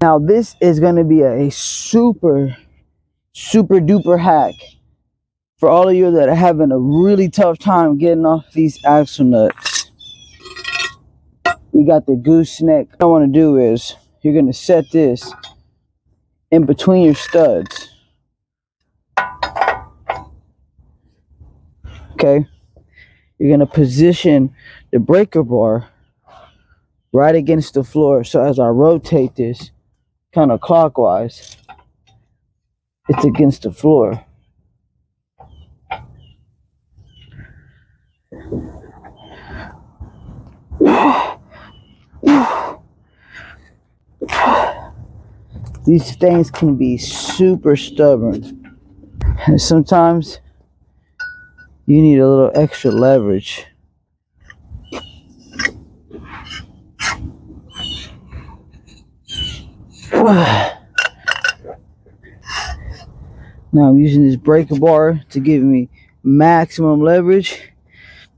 Now this is going to be a super duper hack for all of you that are having a really tough time getting off these axle nuts. You got the gooseneck. What I want to do is you're going to set this in between your studs. Okay, you're going to position the breaker bar right against the floor, so as I rotate this kind of clockwise, it's against the floor. These things can be super stubborn, and sometimes you need a little extra leverage. Now I'm using this breaker bar to give me maximum leverage.